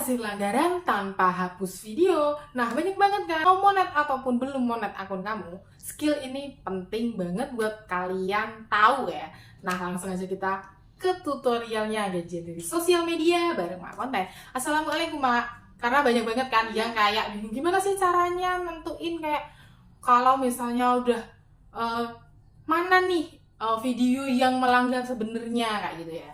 Atasi pelanggaran tanpa hapus video. Nah, banyak banget kan mau monet ataupun belum monet akun kamu. Skill ini penting banget buat kalian tahu ya. Nah, langsung aja kita ke tutorialnya gajian dari sosial media bareng Mak Konten. Assalamualaikum Mak. Karena banyak banget kan yang kayak bingung gimana sih caranya nentuin kayak kalau misalnya udah mana nih video yang melanggar sebenarnya kayak gitu ya.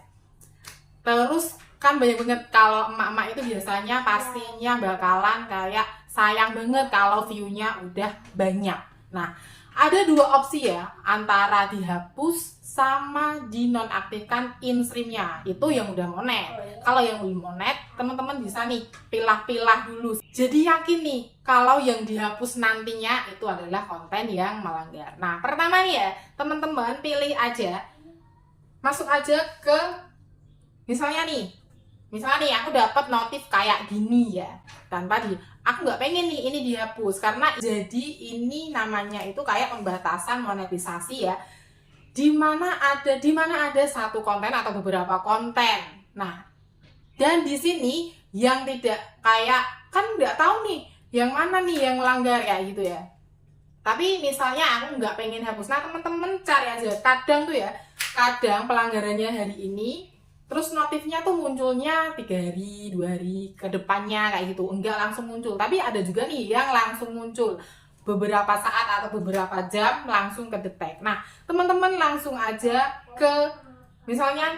Terus kan banyak banget kalau emak-emak itu biasanya pastinya bakalan kayak sayang banget kalau view-nya udah banyak. Nah, ada dua opsi ya, antara dihapus sama dinonaktifkan in-stream-nya. Itu yang udah monet. Kalau yang belum monet, teman-teman bisa nih pilah-pilah dulu. Jadi yakin nih kalau yang dihapus nantinya itu adalah konten yang melanggar. Nah, pertama nih ya, teman-teman pilih aja, masuk aja ke misalnya nih aku dapat notif kayak gini ya, tanpa aku nggak pengen nih ini dihapus karena jadi ini namanya itu kayak pembatasan monetisasi ya, dimana ada satu konten atau beberapa konten. Nah, dan di sini yang tidak kayak kan nggak tahu nih yang mana nih yang melanggar kayak gitu ya. Tapi misalnya aku nggak pengen hapus, nah teman-teman cari aja. Kadang pelanggarannya hari ini, terus notifnya tuh munculnya 3 hari, 2 hari ke depannya kayak gitu. Enggak langsung muncul. Tapi ada juga nih yang langsung muncul beberapa saat atau beberapa jam langsung kedetek. Nah, teman-teman langsung aja ke misalnya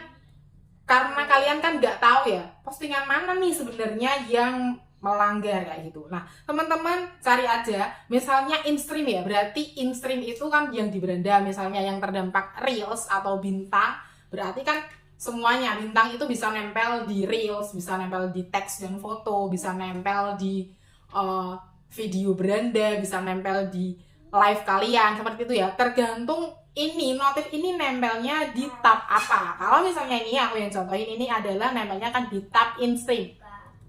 karena kalian kan nggak tahu ya postingan mana nih sebenarnya yang melanggar kayak gitu. Nah, teman-teman cari aja misalnya in-stream ya. Berarti in-stream itu kan yang di beranda, misalnya yang terdampak reels atau bintang, berarti kan semuanya bintang itu bisa nempel di reels, bisa nempel di teks dan foto, bisa nempel di video beranda, bisa nempel di live kalian, seperti itu ya. Tergantung ini notif ini nempelnya di tab apa. Kalau misalnya ini aku yang contohin, ini adalah nempelnya kan di tab in-stream.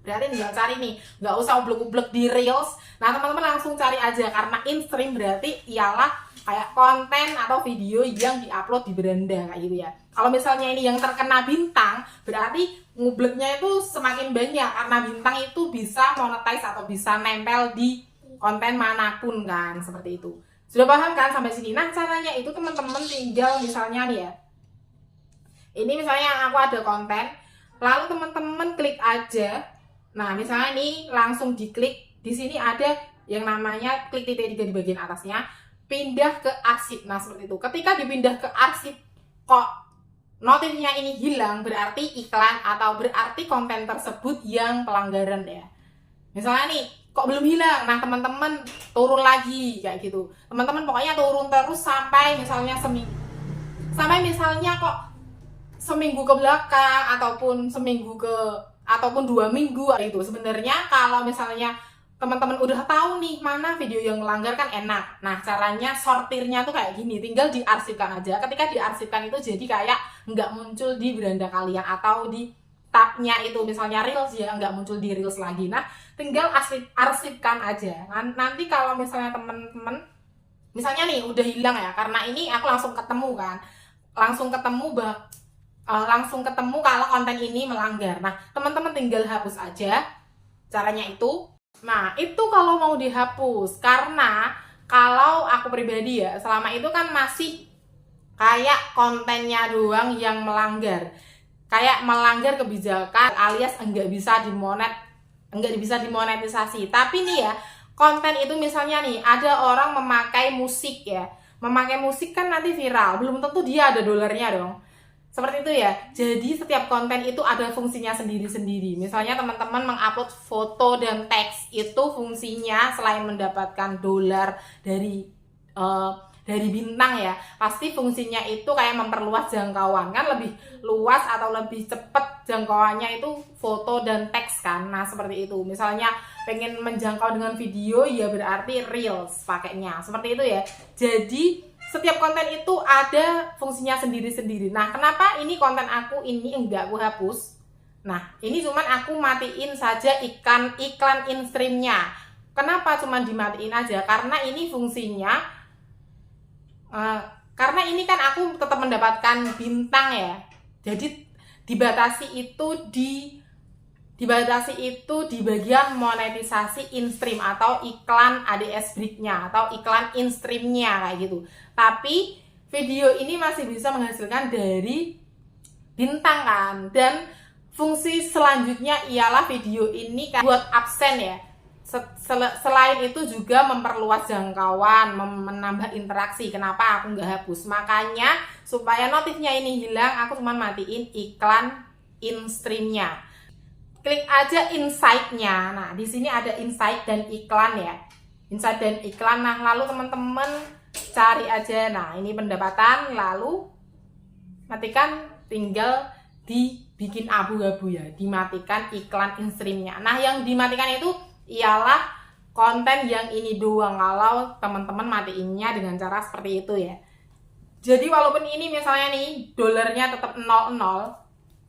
Berarti tinggal cari nih, nggak usah ublek-ublek di reels. Nah, teman-teman langsung cari aja karena in-stream berarti ialah kayak konten atau video yang diupload di beranda kayak gitu ya. Kalau misalnya ini yang terkena bintang, berarti ngubleknya itu semakin banyak karena bintang itu bisa monetize atau bisa nempel di konten manapun kan, seperti itu. Sudah paham kan sampai sini? Nah, caranya itu teman-teman tinggal misalnya nih ya. Ini misalnya aku ada konten, lalu teman-teman klik aja. Nah, misalnya ini langsung diklik, di sini ada yang namanya klik titik 3 di bagian atasnya, pindah ke arsip. Nah, seperti itu. Ketika dipindah ke arsip, kok notifnya ini hilang, berarti iklan atau berarti konten tersebut yang pelanggaran ya. Misalnya nih, kok belum hilang? Nah, teman-teman turun lagi kayak gitu. Teman-teman pokoknya turun terus sampai misalnya kok seminggu ke belakang ataupun 2 minggu itu. Sebenarnya kalau misalnya teman-teman udah tahu nih mana video yang melanggar kan enak. Nah, caranya sortirnya tuh kayak gini, tinggal diarsipkan aja. Ketika diarsipkan itu jadi kayak nggak muncul di beranda kalian atau di tabnya itu, misalnya reels ya, nggak muncul di reels lagi. Nah, tinggal arsipkan aja. Nanti kalau misalnya teman-teman misalnya nih udah hilang ya, karena ini aku langsung ketemu kan, langsung ketemu kalau konten ini melanggar. Nah, teman-teman tinggal hapus aja. Caranya itu. Nah, itu kalau mau dihapus. Karena kalau aku pribadi ya, selama itu kan masih kayak kontennya doang yang melanggar. Kayak melanggar kebijakan alias enggak bisa dimonetisasi. Tapi nih ya, konten itu misalnya nih ada orang memakai musik ya. Memakai musik kan nanti viral, belum tentu dia ada dolarnya dong. Seperti itu ya. Jadi setiap konten itu ada fungsinya sendiri-sendiri. Misalnya teman-teman mengupload foto dan teks, itu fungsinya selain mendapatkan dolar dari bintang ya, pasti fungsinya itu kayak memperluas jangkauan kan, lebih luas atau lebih cepat jangkauannya itu foto dan teks kan. Nah, seperti itu. Misalnya pengen menjangkau dengan video ya berarti reels pakainya. Seperti itu ya. Jadi setiap konten itu ada fungsinya sendiri-sendiri. Nah, kenapa ini konten aku ini enggak aku hapus? Nah, ini cuman aku matiin saja iklan in-stream-nya. Kenapa cuman dimatiin aja? Karena ini fungsinya karena ini kan aku tetap mendapatkan bintang ya. Jadi dibatasi itu di Dibatasi itu di bagian monetisasi in-stream atau iklan ADS break-nya atau iklan in-stream-nya kayak gitu. Tapi video ini masih bisa menghasilkan dari bintang kan. Dan fungsi selanjutnya ialah video ini kan buat absen ya. Selain itu juga memperluas jangkauan, menambah interaksi. Kenapa aku nggak hapus? Makanya supaya notifnya ini hilang, aku cuma matiin iklan in-stream-nya. Klik aja insight-nya. Nah, di sini ada insight dan iklan ya. Insight dan iklan. Nah, lalu teman-teman cari aja. Nah, ini pendapatan, lalu matikan, tinggal dibikin abu-abu ya. Dimatikan iklan in-stream-nya. Nah, yang dimatikan itu ialah konten yang ini doang. Kalau teman-teman matiinnya dengan cara seperti itu ya. Jadi walaupun ini misalnya nih dolarnya tetap 00,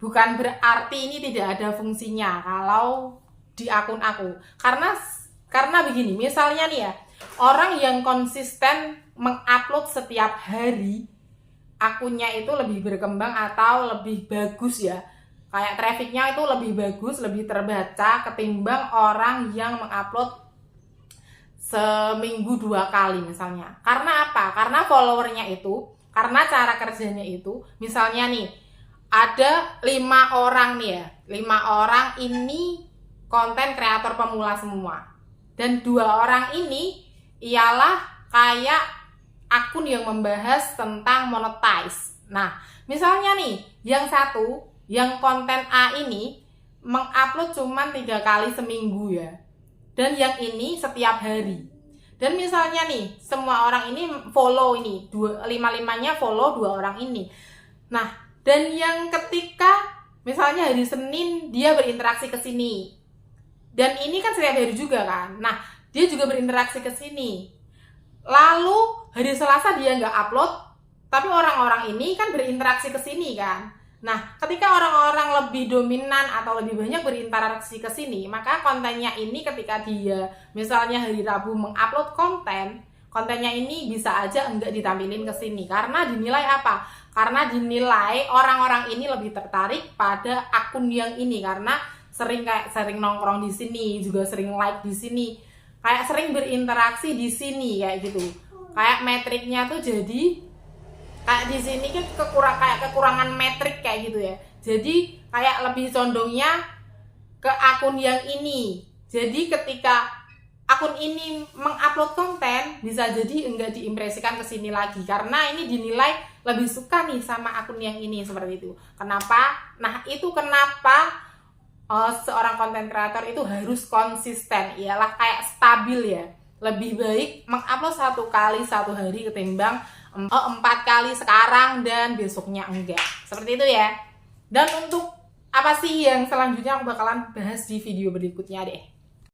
bukan berarti ini tidak ada fungsinya kalau di akun aku. Karena begini, misalnya nih ya, orang yang konsisten mengupload setiap hari, akunnya itu lebih berkembang atau lebih bagus ya. Kayak trafficnya itu lebih bagus, lebih terbaca ketimbang orang yang mengupload seminggu 2 kali misalnya. Karena apa? Karena followernya itu, karena cara kerjanya itu, misalnya nih, ada 5 orang nih ya, 5 orang ini konten kreator pemula semua, dan 2 orang ini ialah kayak akun yang membahas tentang monetize. Nah, misalnya nih, yang satu, yang konten A ini mengupload cuma 3 kali seminggu ya, dan yang ini setiap hari. Dan misalnya nih, semua orang ini follow ini, 5-5-nya follow 2 orang ini. Nah, dan yang ketika misalnya hari Senin dia berinteraksi ke sini, dan ini kan setiap hari juga kan. Nah, dia juga berinteraksi ke sini. Lalu hari Selasa dia nggak upload, tapi orang-orang ini kan berinteraksi ke sini kan. Nah, ketika orang-orang lebih dominan atau lebih banyak berinteraksi ke sini, maka kontennya ini ketika dia misalnya hari Rabu mengupload kontennya ini bisa aja enggak ditampilin ke sini. Karena dinilai apa? Karena dinilai orang-orang ini lebih tertarik pada akun yang ini karena sering nongkrong di sini, juga sering like di sini, kayak sering berinteraksi di sini kayak gitu. Kayak metriknya tuh jadi kayak di sini kan kekurangan metrik kayak gitu ya. Jadi kayak lebih condongnya ke akun yang ini. Jadi ketika akun ini mengupload konten, bisa jadi enggak diimpresikan ke sini lagi karena ini dinilai lebih suka nih sama akun yang ini, seperti itu. Kenapa? Nah, itu kenapa seorang konten kreator itu harus konsisten, ialah kayak stabil ya. Lebih baik mengupload 1 kali 1 hari ketimbang 4 kali sekarang dan besoknya enggak. Seperti itu ya. Dan untuk apa sih yang selanjutnya aku bakalan bahas di video berikutnya deh.